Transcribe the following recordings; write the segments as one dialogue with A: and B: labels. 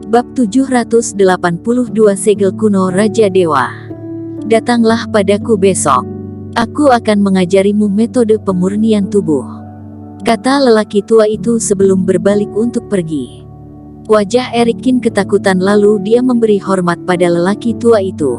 A: Bab 782 Segel Kuno Raja Dewa. Datanglah padaku besok. Aku akan mengajarimu metode pemurnian tubuh, kata lelaki tua itu sebelum berbalik untuk pergi. Wajah Erikin ketakutan, lalu dia memberi hormat pada lelaki tua itu.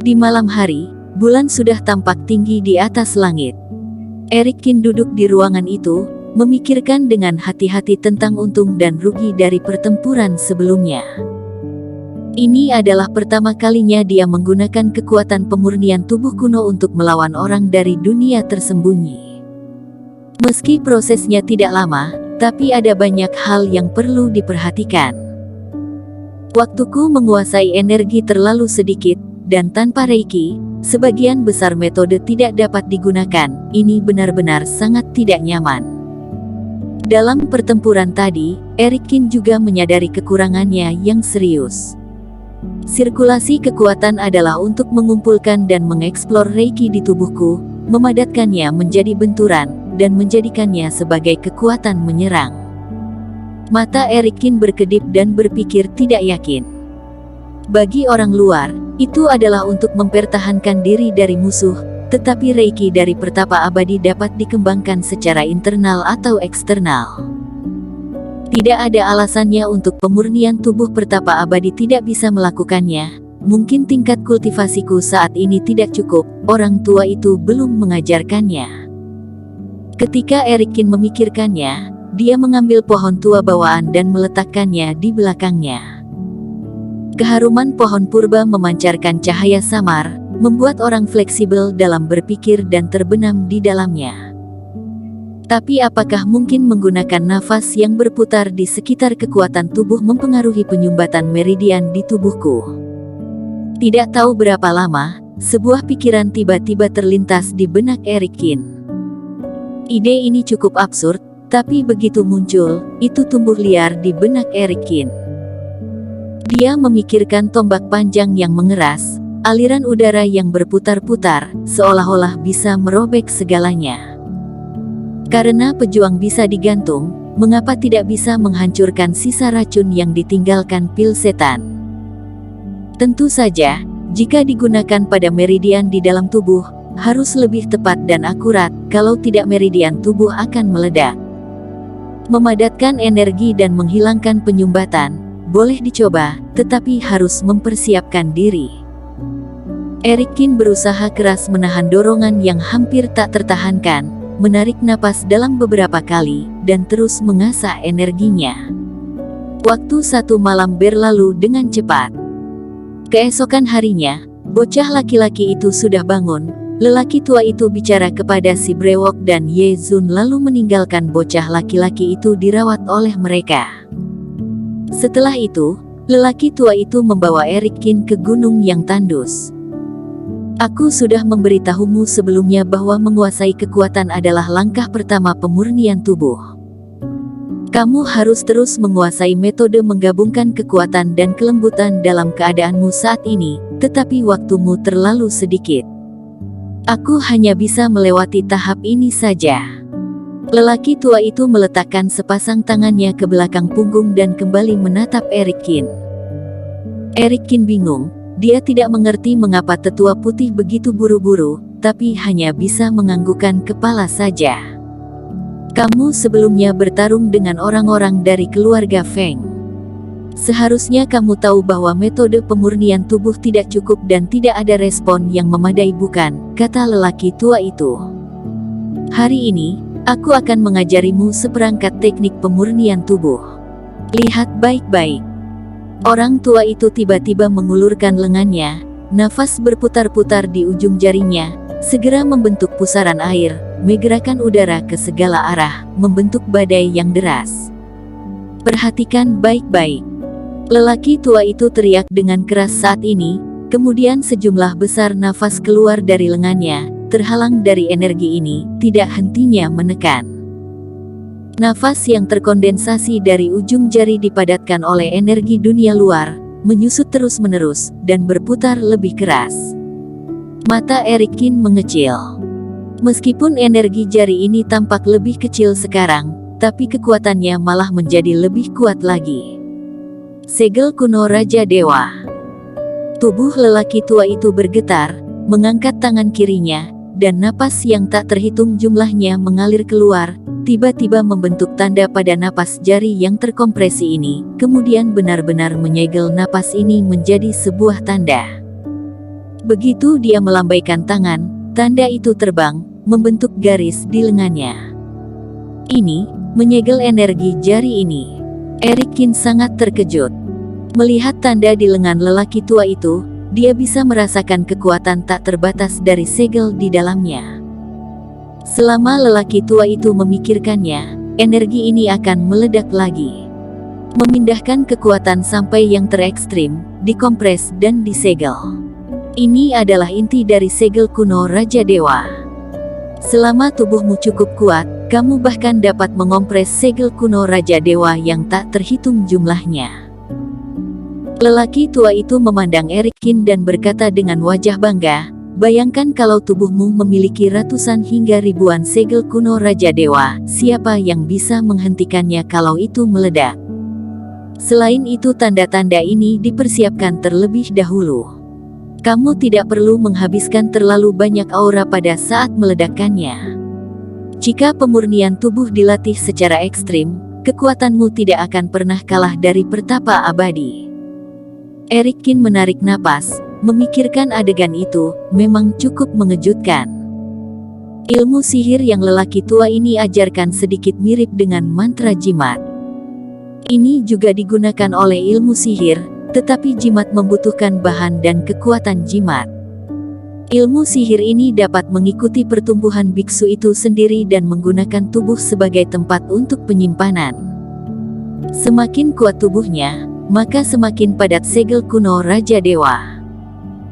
A: Di malam hari, bulan sudah tampak tinggi di atas langit. Erikin duduk di ruangan itu, memikirkan dengan hati-hati tentang untung dan rugi dari pertempuran sebelumnya. Ini adalah pertama kalinya dia menggunakan kekuatan pemurnian tubuh kuno untuk melawan orang dari dunia tersembunyi. Meski prosesnya tidak lama, tapi ada banyak hal yang perlu diperhatikan. Waktuku menguasai energi terlalu sedikit, dan tanpa Reiki, sebagian besar metode tidak dapat digunakan. Ini benar-benar sangat tidak nyaman. Dalam pertempuran tadi, Erikin juga menyadari kekurangannya yang serius. Sirkulasi kekuatan adalah untuk mengumpulkan dan mengeksplor Reiki di tubuhku, memadatkannya menjadi benturan, dan menjadikannya sebagai kekuatan menyerang. Mata Erikin berkedip dan berpikir tidak yakin. Bagi orang luar, itu adalah untuk mempertahankan diri dari musuh. Tetapi Reiki dari pertapa abadi dapat dikembangkan secara internal atau eksternal. Tidak ada alasannya untuk pemurnian tubuh pertapa abadi tidak bisa melakukannya. Mungkin tingkat kultivasiku saat ini tidak cukup, orang tua itu belum mengajarkannya. Ketika Erikin memikirkannya, dia mengambil pohon tua bawaan dan meletakkannya di belakangnya. Keharuman pohon purba memancarkan cahaya samar, membuat orang fleksibel dalam berpikir dan terbenam di dalamnya. Tapi apakah mungkin menggunakan nafas yang berputar di sekitar kekuatan tubuh mempengaruhi penyumbatan meridian di tubuhku? Tidak tahu berapa lama, sebuah pikiran tiba-tiba terlintas di benak Erikin. Ide ini cukup absurd, tapi begitu muncul, itu tumbuh liar di benak Erikin. Dia memikirkan tombak panjang yang mengeras, aliran udara yang berputar-putar, seolah-olah bisa merobek segalanya. Karena pejuang bisa digantung, mengapa tidak bisa menghancurkan sisa racun yang ditinggalkan pil setan? Tentu saja, jika digunakan pada meridian di dalam tubuh, harus lebih tepat dan akurat, kalau tidak meridian tubuh akan meledak. Memadatkan energi dan menghilangkan penyumbatan, boleh dicoba, tetapi harus mempersiapkan diri. Erikin berusaha keras menahan dorongan yang hampir tak tertahankan, menarik napas dalam beberapa kali, dan terus mengasah energinya. Waktu satu malam berlalu dengan cepat. Keesokan harinya, bocah laki-laki itu sudah bangun. Lelaki tua itu bicara kepada si brewok dan Ye Zun lalu meninggalkan bocah laki-laki itu dirawat oleh mereka. Setelah itu, lelaki tua itu membawa Erikin ke gunung yang tandus. Aku sudah memberitahumu sebelumnya bahwa menguasai kekuatan adalah langkah pertama pemurnian tubuh. Kamu harus terus menguasai metode menggabungkan kekuatan dan kelembutan dalam keadaanmu saat ini, tetapi waktumu terlalu sedikit. Aku hanya bisa melewati tahap ini saja. Lelaki tua itu meletakkan sepasang tangannya ke belakang punggung dan kembali menatap Erikin. Erikin bingung. Dia tidak mengerti mengapa tetua putih begitu buru-buru, tapi hanya bisa menganggukkan kepala saja. Kamu sebelumnya bertarung dengan orang-orang dari keluarga Feng. Seharusnya kamu tahu bahwa metode pemurnian tubuh tidak cukup dan tidak ada respon yang memadai, bukan? Kata lelaki tua itu. Hari ini, aku akan mengajarimu seperangkat teknik pemurnian tubuh. Lihat baik-baik. Orang tua itu tiba-tiba mengulurkan lengannya, nafas berputar-putar di ujung jarinya, segera membentuk pusaran air, menggerakkan udara ke segala arah, membentuk badai yang deras. Perhatikan baik-baik. Lelaki tua itu teriak dengan keras saat ini, kemudian sejumlah besar nafas keluar dari lengannya, terhalang dari energi ini, tidak hentinya menekan. Nafas yang terkondensasi dari ujung jari dipadatkan oleh energi dunia luar, menyusut terus-menerus, dan berputar lebih keras. Mata Erikin mengecil. Meskipun energi jari ini tampak lebih kecil sekarang, tapi kekuatannya malah menjadi lebih kuat lagi. Segel kuno Raja Dewa. Tubuh lelaki tua itu bergetar, mengangkat tangan kirinya, dan napas yang tak terhitung jumlahnya mengalir keluar, tiba-tiba membentuk tanda pada napas jari yang terkompresi ini, kemudian benar-benar menyegel napas ini menjadi sebuah tanda. Begitu dia melambaikan tangan, tanda itu terbang, membentuk garis di lengannya. Ini menyegel energi jari ini. Eric Kin sangat terkejut. Melihat tanda di lengan lelaki tua itu, dia bisa merasakan kekuatan tak terbatas dari segel di dalamnya. Selama lelaki tua itu memikirkannya, energi ini akan meledak lagi. Memindahkan kekuatan sampai yang terekstrim, dikompres dan disegel. Ini adalah inti dari segel kuno Raja Dewa. Selama tubuhmu cukup kuat, kamu bahkan dapat mengompres segel kuno Raja Dewa yang tak terhitung jumlahnya. Lelaki tua itu memandang Eric Kin dan berkata dengan wajah bangga, bayangkan kalau tubuhmu memiliki ratusan hingga ribuan segel kuno Raja Dewa, siapa yang bisa menghentikannya kalau itu meledak? Selain itu tanda-tanda ini dipersiapkan terlebih dahulu. Kamu tidak perlu menghabiskan terlalu banyak aura pada saat meledakkannya. Jika pemurnian tubuh dilatih secara ekstrim, kekuatanmu tidak akan pernah kalah dari pertapa abadi. Eric Kin menarik napas, memikirkan adegan itu, memang cukup mengejutkan. Ilmu sihir yang lelaki tua ini ajarkan sedikit mirip dengan mantra jimat. Ini juga digunakan oleh ilmu sihir, tetapi jimat membutuhkan bahan dan kekuatan jimat. Ilmu sihir ini dapat mengikuti pertumbuhan biksu itu sendiri dan menggunakan tubuh sebagai tempat untuk penyimpanan. Semakin kuat tubuhnya, maka semakin padat segel kuno Raja Dewa.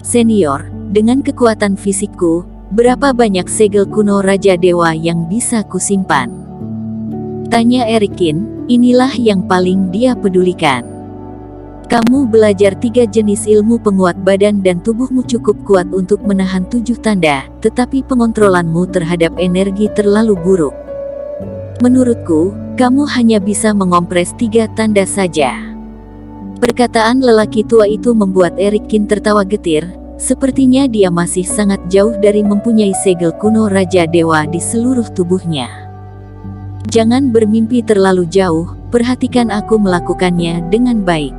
A: Senior, dengan kekuatan fisikku, berapa banyak segel kuno Raja Dewa yang bisa kusimpan? Tanya Eric Kin, inilah yang paling dia pedulikan. Kamu belajar 3 jenis ilmu penguat badan dan tubuhmu cukup kuat untuk menahan 7 tanda, tetapi pengontrolanmu terhadap energi terlalu buruk. Menurutku, kamu hanya bisa mengompres 3 tanda saja. Perkataan lelaki tua itu membuat Eric Kin tertawa getir, sepertinya dia masih sangat jauh dari mempunyai segel kuno Raja Dewa di seluruh tubuhnya. Jangan bermimpi terlalu jauh, perhatikan aku melakukannya dengan baik.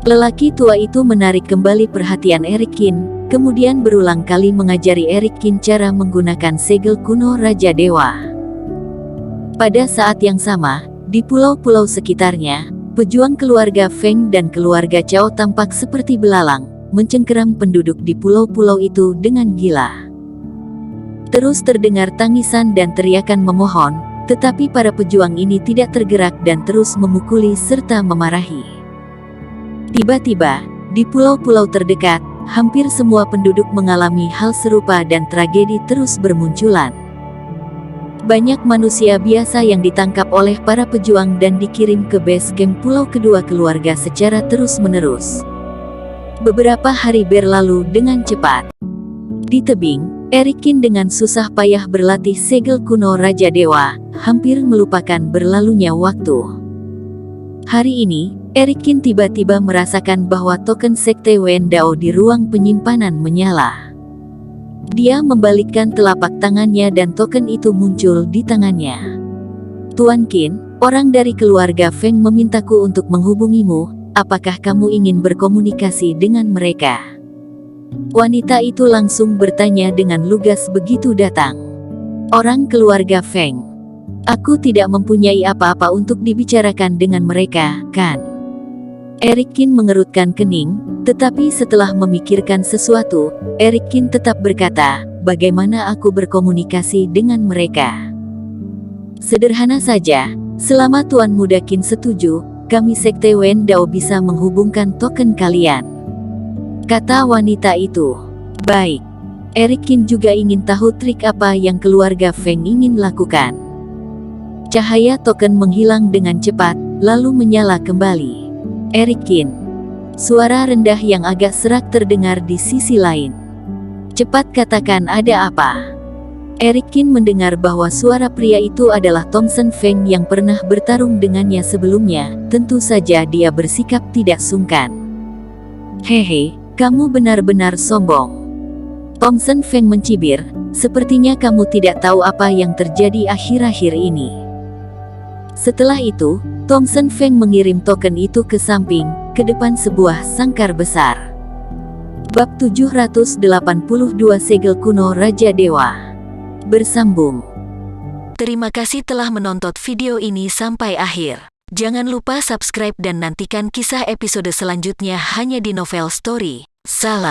A: Lelaki tua itu menarik kembali perhatian Eric Kin, kemudian berulang kali mengajari Eric Kin cara menggunakan segel kuno Raja Dewa. Pada saat yang sama, di pulau-pulau sekitarnya, pejuang keluarga Feng dan keluarga Cao tampak seperti belalang, mencengkeram penduduk di pulau-pulau itu dengan gila. Terus terdengar tangisan dan teriakan memohon, tetapi para pejuang ini tidak tergerak dan terus memukuli serta memarahi. Tiba-tiba, di pulau-pulau terdekat, hampir semua penduduk mengalami hal serupa dan tragedi terus bermunculan. Banyak manusia biasa yang ditangkap oleh para pejuang dan dikirim ke base camp pulau kedua keluarga secara terus-menerus. Beberapa hari berlalu dengan cepat. Di tebing, Eric Kin dengan susah payah berlatih segel kuno Raja Dewa, hampir melupakan berlalunya waktu. Hari ini, Eric Kin tiba-tiba merasakan bahwa token sekte Wen Dao di ruang penyimpanan menyala. Dia membalikkan telapak tangannya dan token itu muncul di tangannya. Tuan Qin, orang dari keluarga Feng memintaku untuk menghubungimu, apakah kamu ingin berkomunikasi dengan mereka? Wanita itu langsung bertanya dengan lugas begitu datang. Orang keluarga Feng. Aku tidak mempunyai apa-apa untuk dibicarakan dengan mereka, kan? Eric Kin mengerutkan kening, tetapi setelah memikirkan sesuatu, Eric Kin tetap berkata, bagaimana aku berkomunikasi dengan mereka? Sederhana saja, selama Tuan Muda Qin setuju, kami Sekte Wen Dao bisa menghubungkan token kalian. Kata wanita itu. Baik. Eric Kin juga ingin tahu trik apa yang keluarga Feng ingin lakukan. Cahaya token menghilang dengan cepat, lalu menyala kembali. Eric Kin. Suara rendah yang agak serak terdengar di sisi lain. Cepat katakan ada apa? Eric Qin mendengar bahwa suara pria itu adalah Thompson Feng yang pernah bertarung dengannya sebelumnya. Tentu saja dia bersikap tidak sungkan. Hehe, kamu benar-benar sombong. Thompson Feng mencibir, sepertinya kamu tidak tahu apa yang terjadi akhir-akhir ini. Setelah itu, Thompson Feng mengirim token itu ke samping, ke depan sebuah sangkar besar. Bab 782 Segel Kuno Raja Dewa. Bersambung. Terima kasih telah menonton video ini sampai akhir. Jangan lupa subscribe dan nantikan kisah episode selanjutnya hanya di Novel Story. Salam.